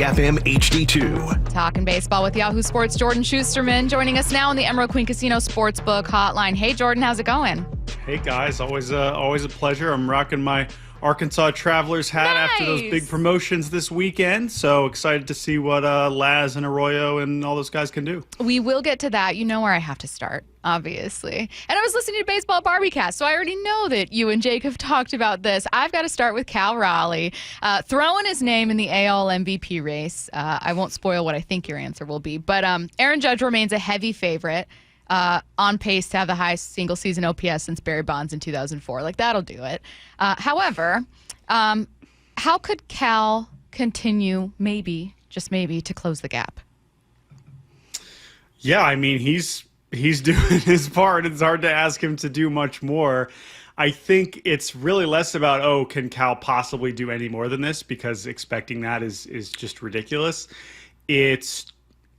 FM HD2. Talking baseball with Yahoo Sports Jordan Shusterman joining us now on the Emerald Queen Casino Sportsbook Hotline. Hey, Jordan, how's it going? Hey, guys. Always a pleasure. I'm rocking my Arkansas Travelers hat after those big promotions this weekend. So excited to see what Laz and Arroyo and all those guys can do. We will get to that. You know where I have to start, obviously. And I was listening to Baseball Barbiecast, so I already know that you and Jake have talked about this. I've got to start with Cal Raleigh, throwing his name in the AL MVP race. I won't spoil what I think your answer will be, but Aaron Judge remains a heavy favorite. On pace to have the highest single season OPS since Barry Bonds in 2004. Like, that'll do it. However, how could Cal continue, maybe, just maybe, to close the gap? Yeah, I mean, he's doing his part. It's hard to ask him to do much more. I think it's really less about, can Cal possibly do any more than this? Because expecting that is just ridiculous.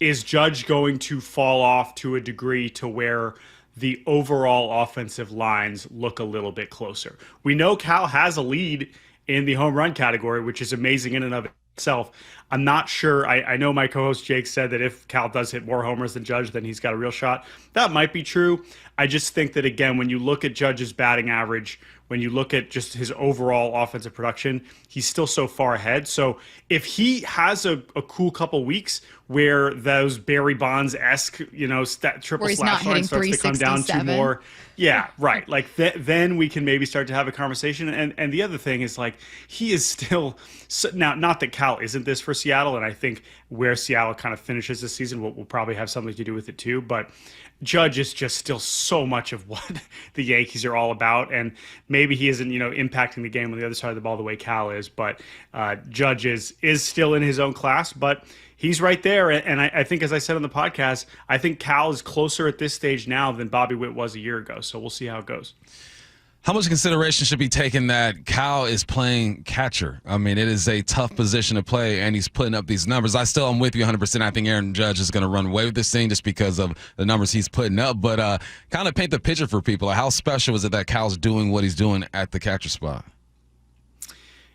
Is Judge going to fall off to a degree to where the overall offensive lines look a little bit closer? We know Cal has a lead in the home run category, which is amazing in and of itself. I'm not sure. I know my co-host Jake said that if Cal does hit more homers than Judge, then he's got a real shot. That might be true. I just think that, again, when you look at Judge's batting average, when you look at just his overall offensive production, he's still so far ahead. So if he has a cool couple weeks where those Barry Bonds-esque, triple slash line starts to come down to more. Yeah, right. Like then we can maybe start to have a conversation. And the other thing is, like, he is still now, not that Cal isn't this for Seattle, and I think where Seattle kind of finishes this season will probably have something to do with it too. But Judge is just still so much of what the Yankees are all about, and maybe he isn't, impacting the game on the other side of the ball the way Cal is. But Judge is still in his own class, but he's right there. And I think, as I said on the podcast, I think Cal is closer at this stage now than Bobby Witt was a year ago. So we'll see how it goes. How much consideration should be taken that Cal is playing catcher? I mean, it is a tough position to play, and he's putting up these numbers. I'm with you 100%. I think Aaron Judge is going to run away with this thing just because of the numbers he's putting up. But kind of paint the picture for people. How special is it that Cal's doing what he's doing at the catcher spot?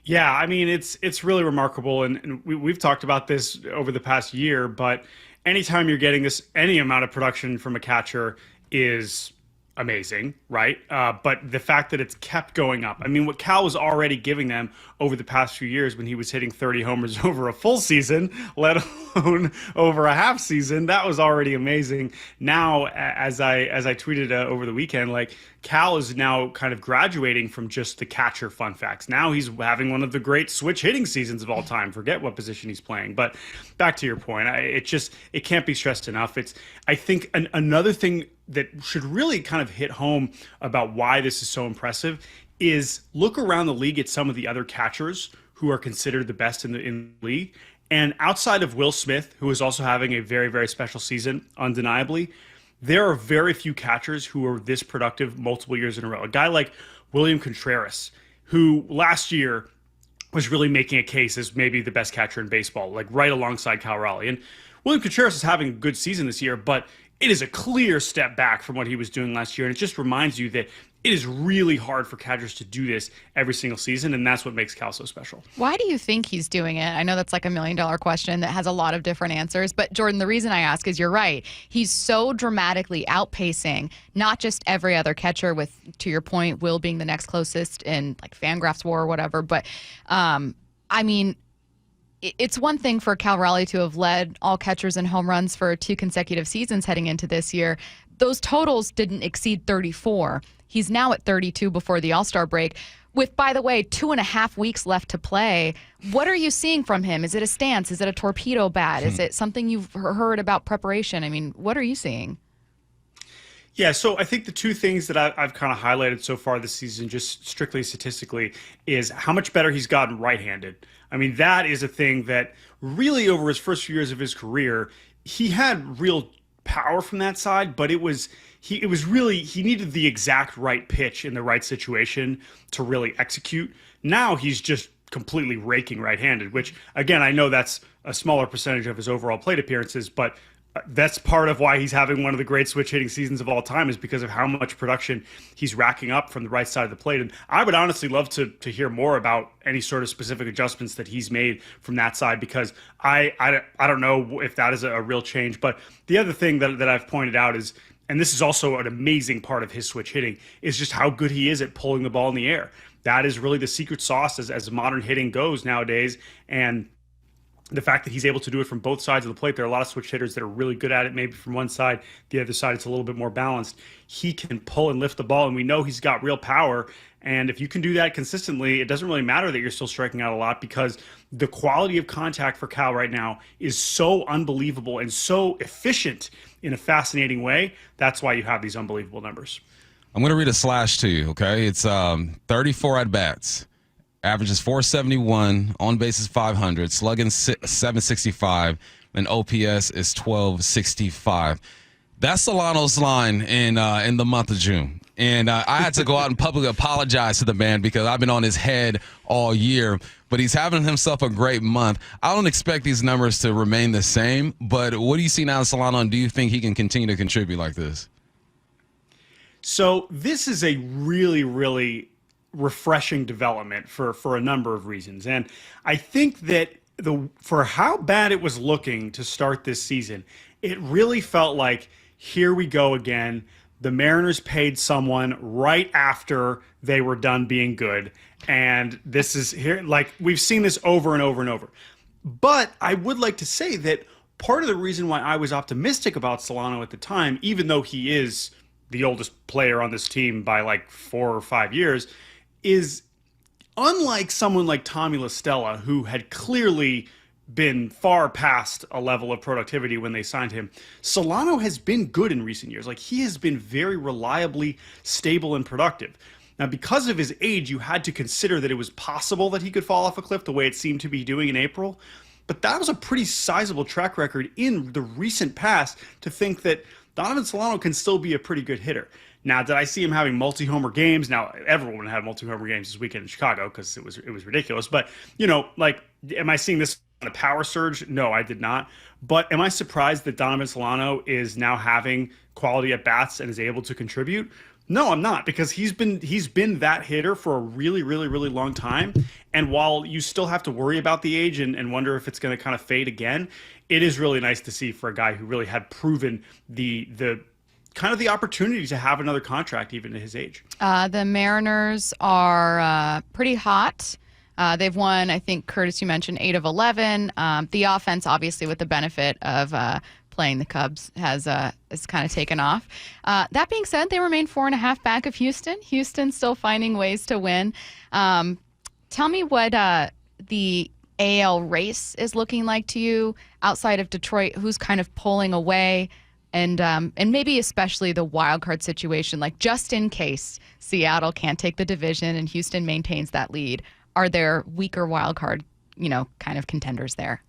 Yeah, I mean, it's really remarkable, and we've talked about this over the past year, but anytime you're getting any amount of production from a catcher is amazing, right? But the fact that it's kept going up. I mean, what Cal was already giving them over the past few years when he was hitting 30 homers over a full season, let alone over a half season, that was already amazing. Now, as I tweeted over the weekend, like, Cal is now kind of graduating from just the catcher fun facts. Now he's having one of the great switch hitting seasons of all time. Forget what position he's playing. But back to your point, it can't be stressed enough. I think another thing that should really kind of hit home about why this is so impressive is look around the league at some of the other catchers who are considered the best in the league. And outside of Will Smith, who is also having a very, very special season, undeniably, there are very few catchers who are this productive multiple years in a row. A guy like William Contreras, who last year was really making a case as maybe the best catcher in baseball, like right alongside Cal Raleigh. And William Contreras is having a good season this year, but it is a clear step back from what he was doing last year. And it just reminds you that it is really hard for catchers to do this every single season, and that's what makes Cal so special. Why do you think he's doing it? I know that's like $1 million question that has a lot of different answers, but Jordan, the reason I ask is you're right. He's so dramatically outpacing not just every other catcher, with, to your point, Will being the next closest in like Fangraphs WAR or whatever, but I mean, it's one thing for Cal Raleigh to have led all catchers in home runs for 2 consecutive seasons heading into this year. Those totals didn't exceed 34. He's now at 32 before the All-Star break, with, by the way, 2.5 weeks left to play. What are you seeing from him? Is it a stance? Is it a torpedo bat? Is it something you've heard about preparation? I mean, what are you seeing? Yeah, so I think the two things that I've kind of highlighted so far this season, just strictly statistically, is how much better he's gotten right-handed. I mean, that is a thing that really over his first few years of his career, he had real power from that side, but he needed the exact right pitch in the right situation to really execute. Now he's just completely raking right-handed, which, again, I know that's a smaller percentage of his overall plate appearances, but That's part of why he's having one of the great switch hitting seasons of all time, is because of how much production he's racking up from the right side of the plate. And I would honestly love to hear more about any sort of specific adjustments that he's made from that side, because I don't know if that is a real change. But the other thing that I've pointed out is, and this is also an amazing part of his switch hitting, is just how good he is at pulling the ball in the air. That is really the secret sauce as modern hitting goes nowadays. And the fact that he's able to do it from both sides of the plate, there are a lot of switch hitters that are really good at it, maybe from one side, the other side it's a little bit more balanced. He can pull and lift the ball, and we know he's got real power. And if you can do that consistently, it doesn't really matter that you're still striking out a lot, because the quality of contact for Cal right now is so unbelievable and so efficient in a fascinating way. That's why you have these unbelievable numbers. I'm going to read a slash to you, okay? It's 34 at-bats. Averages 471, on base is 500, slugging 765, and OPS is 1265. That's Solano's line in the month of June. And I had to go out and publicly apologize to the man because I've been on his head all year. But he's having himself a great month. I don't expect these numbers to remain the same. But what do you see now in Solano, and do you think he can continue to contribute like this? So this is a really, really refreshing development for a number of reasons. And I think that for how bad it was looking to start this season, it really felt like, here we go again. The Mariners paid someone right after they were done being good. And this is here, like, we've seen this over and over and over. But I would like to say that part of the reason why I was optimistic about Solano at the time, even though he is the oldest player on this team by like 4 or 5 years, is unlike someone like Tommy La Stella, who had clearly been far past a level of productivity when they signed him, Solano has been good in recent years. Like, he has been very reliably stable and productive. Now, because of his age, you had to consider that it was possible that he could fall off a cliff the way it seemed to be doing in April. But that was a pretty sizable track record in the recent past to think that Donovan Solano can still be a pretty good hitter. Now, did I see him having multi-homer games? Now, everyone had multi-homer games this weekend in Chicago because it was ridiculous. But, you know, like, am I seeing this on a power surge? No, I did not. But am I surprised that Donovan Solano is now having quality at bats and is able to contribute? No, I'm not, because he's been that hitter for a really, really, really long time. And while you still have to worry about the age and wonder if it's going to kind of fade again, it is really nice to see for a guy who really had proven the kind of the opportunity to have another contract even at his age. The Mariners are pretty hot. They've won, I think, Curtis, you mentioned 8 of 11. The offense, obviously, with the benefit of playing the Cubs, has kind of taken off. That being said, they remain 4.5 back of Houston. Houston still finding ways to win. Tell me what the AL race is looking like to you outside of Detroit. Who's kind of pulling away? And maybe especially the wild card situation, like just in case Seattle can't take the division and Houston maintains that lead, are there weaker wild card, kind of contenders there?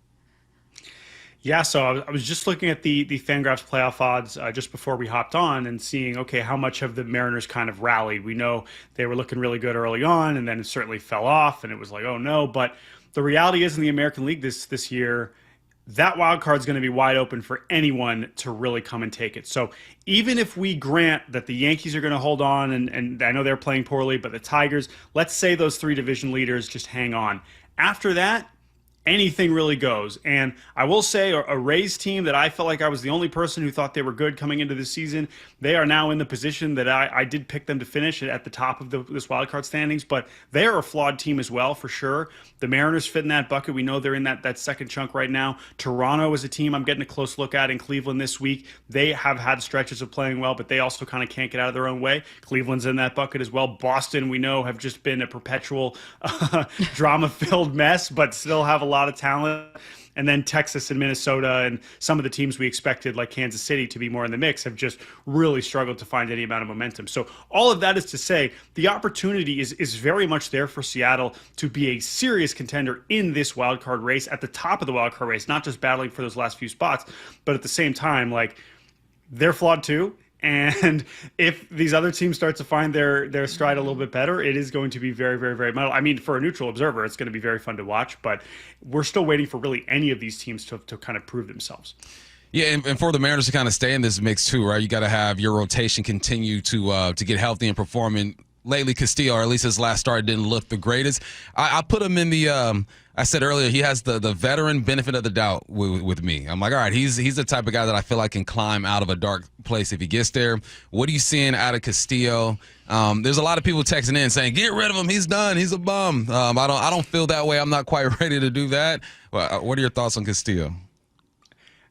Yeah, so I was just looking at the Fangraphs playoff odds just before we hopped on and seeing, okay, how much have the Mariners kind of rallied? We know they were looking really good early on, and then it certainly fell off, and it was like, oh no. But the reality is, in the American League this year, that wild card is going to be wide open for anyone to really come and take it. So even if we grant that the Yankees are going to hold on, and I know they're playing poorly, but the Tigers, let's say those 3 division leaders just hang on. After that, anything really goes. And I will say a Rays team that I felt like I was the only person who thought they were good coming into this season, they are now in the position that I did pick them to finish at the top of this wildcard standings, but they are a flawed team as well, for sure. The Mariners fit in that bucket. We know they're in that second chunk right now. Toronto is a team I'm getting a close look at in Cleveland this week. They have had stretches of playing well, but they also kind of can't get out of their own way. Cleveland's in that bucket as well. Boston, we know, have just been a perpetual drama-filled mess, but still have a lot of talent. And then Texas and Minnesota and some of the teams we expected, like Kansas City, to be more in the mix, have just really struggled to find any amount of momentum. So all of that is to say the opportunity is very much there for Seattle to be a serious contender in this wild card race, at the top of the wild card race, not just battling for those last few spots, but at the same time, like, they're flawed too. And if these other teams start to find their stride a little bit better, it is going to be very, very, very muddled. I mean, for a neutral observer, it's going to be very fun to watch, but we're still waiting for really any of these teams to kind of prove themselves. Yeah, and for the Mariners to kind of stay in this mix too, right? You got to have your rotation continue to get healthy and performing. Lately, Castillo, or at least his last start, didn't look the greatest. I put him in the. I said earlier he has the veteran benefit of the doubt with me. I'm like, all right, he's the type of guy that I feel like can climb out of a dark place if he gets there. What are you seeing out of Castillo? There's a lot of people texting in saying, get rid of him. He's done. He's a bum. I don't feel that way. I'm not quite ready to do that. What are your thoughts on Castillo?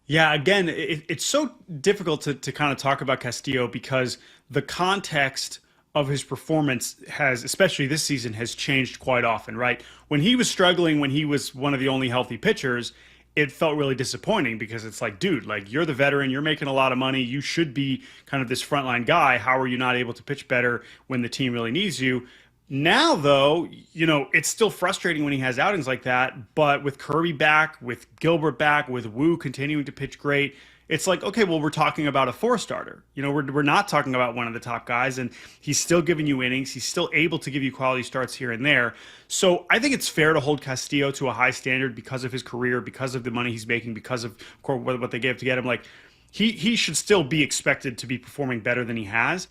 Yeah, again, it's so difficult to kind of talk about Castillo because the context of his performance has, especially this season, has changed quite often, right? When he was struggling, when he was one of the only healthy pitchers, it felt really disappointing because it's like, dude, like you're the veteran, you're making a lot of money, you should be kind of this frontline guy. How are you not able to pitch better when the team really needs you? Now, though, it's still frustrating when he has outings like that, but with Kirby back, with Gilbert back, with Wu continuing to pitch great, it's like, okay, well, we're talking about a four-starter. We're not talking about one of the top guys, and he's still giving you innings. He's still able to give you quality starts here and there. So I think it's fair to hold Castillo to a high standard because of his career, because of the money he's making, because of course, what they gave to get him. Like, he should still be expected to be performing better than he has.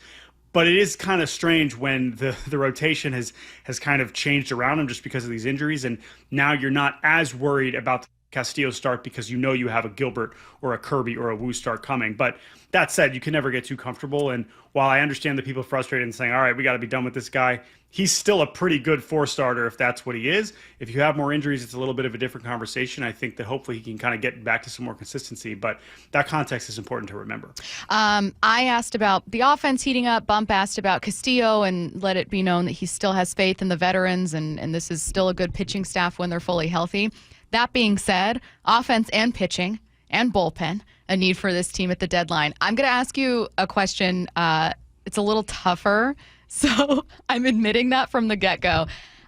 But it is kind of strange when the rotation has kind of changed around him just because of these injuries, and now you're not as worried about Castillo start because you have a Gilbert or a Kirby or a Wu start coming. But that said, you can never get too comfortable. And while I understand the people frustrated and saying, all right, we got to be done with this guy, he's still a pretty good four-starter if that's what he is. If you have more injuries, it's a little bit of a different conversation. I think that hopefully he can kind of get back to some more consistency. But that context is important to remember. I asked about the offense heating up. Bump asked about Castillo and let it be known that he still has faith in the veterans and this is still a good pitching staff when they're fully healthy. That being said, offense and pitching and bullpen, a need for this team at the deadline. I'm going to ask you a question. It's a little tougher, so I'm admitting that from the get-go.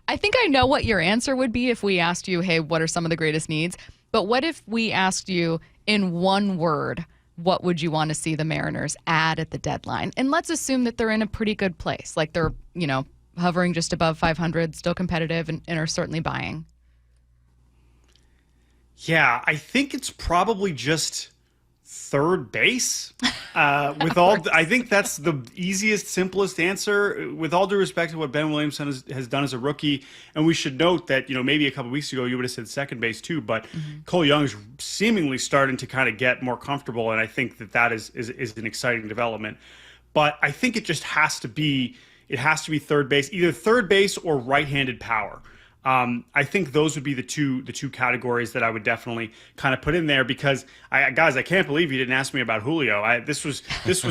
I think I know what your answer would be if we asked you, hey, what are some of the greatest needs? But what if we asked you in one word, what would you want to see the Mariners add at the deadline? And let's assume that they're in a pretty good place, like they're, hovering just above 500, still competitive, and are certainly buying. Yeah, I think it's probably just third base. I think that's the easiest, simplest answer. With all due respect to what Ben Williamson has done as a rookie, and we should note that maybe a couple weeks ago you would have said second base too, but Cole Young's seemingly starting to kind of get more comfortable, and I think that is an exciting development. But I think it just has to be third base, either third base or right-handed power. I think those would be the two categories that I would definitely kind of put in there because I can't believe you didn't ask me about Julio. This was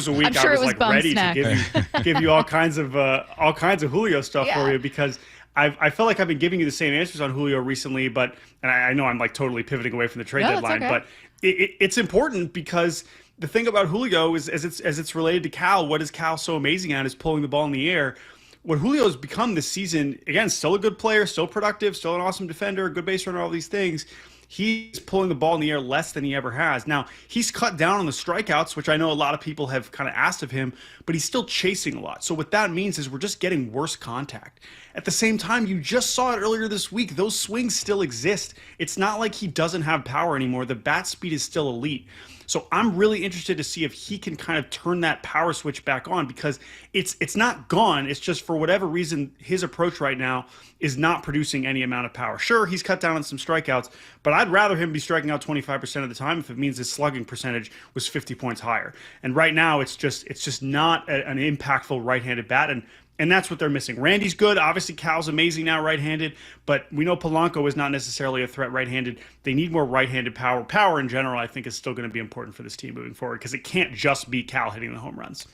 a week sure I was like ready to give you all kinds of Julio stuff for you because I felt like I've been giving you the same answers on Julio recently, and I know I'm like totally pivoting away from the trade deadline, okay. But it's important because the thing about Julio is as it's related to Cal, what is Cal so amazing at is pulling the ball in the air. What Julio has become this season, again, still a good player, still productive, still an awesome defender, good base runner, all these things. He's pulling the ball in the air less than he ever has. Now, he's cut down on the strikeouts, which I know a lot of people have kind of asked of him, but he's still chasing a lot. So what that means is we're just getting worse contact. At the same time, you just saw it earlier this week. Those swings still exist. It's not like he doesn't have power anymore. The bat speed is still elite. So I'm really interested to see if he can kind of turn that power switch back on because it's not gone. It's just for whatever reason, his approach right now is not producing any amount of power. Sure, he's cut down on some strikeouts, but I'd rather him be striking out 25% of the time if it means his slugging percentage was 50 points higher. And right now, it's just not an impactful right-handed bat. And that's what they're missing. Randy's good. Obviously, Cal's amazing now right-handed, but we know Polanco is not necessarily a threat right-handed. They need more right-handed power. Power in general, I think, is still going to be important for this team moving forward because it can't just be Cal hitting the home runs.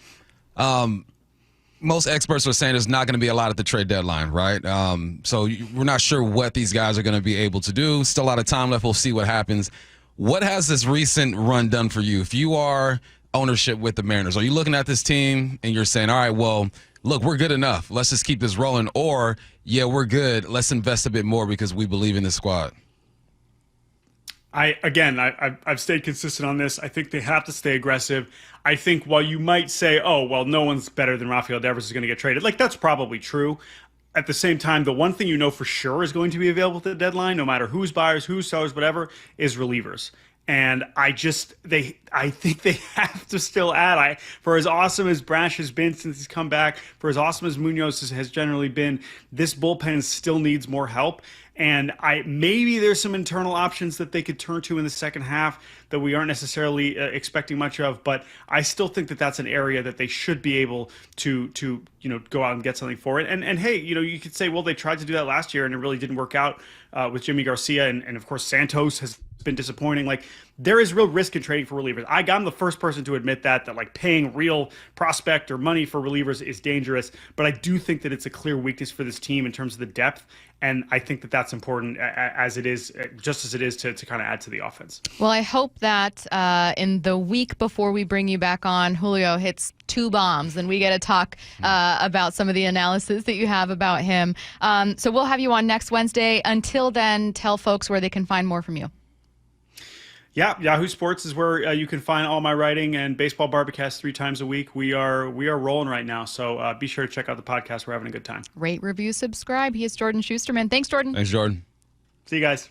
Most experts are saying there's not going to be a lot at the trade deadline, right? So we're not sure what these guys are going to be able to do. Still a lot of time left. We'll see what happens. What has this recent run done for you? If you are ownership with the Mariners, are you looking at this team and you're saying, all right, well, look, we're good enough. Let's just keep this rolling. Or, yeah, we're good. Let's invest a bit more because we believe in this squad. I've stayed consistent on this. I think they have to stay aggressive. I think while you might say, oh, well, no one's better than Rafael Devers is going to get traded, like that's probably true. At the same time, the one thing you know for sure is going to be available at the deadline, no matter who's buyers, who's sellers, whatever, is relievers. And I think they have to still add. For as awesome as Brash has been since he's come back, for as awesome as Munoz has generally been, this bullpen still needs more help. And maybe there's some internal options that they could turn to in the second half that we aren't necessarily expecting much of. But I still think that that's an area that they should be able to go out and get something for it. And hey, you could say, well, they tried to do that last year and it really didn't work out with Jimmy Garcia, and of course Santos has been disappointing. Like, there is real risk in trading for relievers. I'm the first person to admit that like paying real prospect or money for relievers is dangerous, but I do think that it's a clear weakness for this team in terms of the depth, and I think that that's important as it is, just as it is to kind of add to the offense. Well, I hope that in the week before we bring you back on, Julio hits 2 bombs and we get to talk about some of the analysis that you have about him. So we'll have you on next Wednesday. Until then, tell folks where they can find more from you. Yeah, Yahoo Sports is where you can find all my writing, and Baseball Barbacast 3 times a week. We are rolling right now, so be sure to check out the podcast. We're having a good time. Rate, review, subscribe. He is Jordan Shusterman. Thanks, Jordan. Thanks, Jordan. See you guys.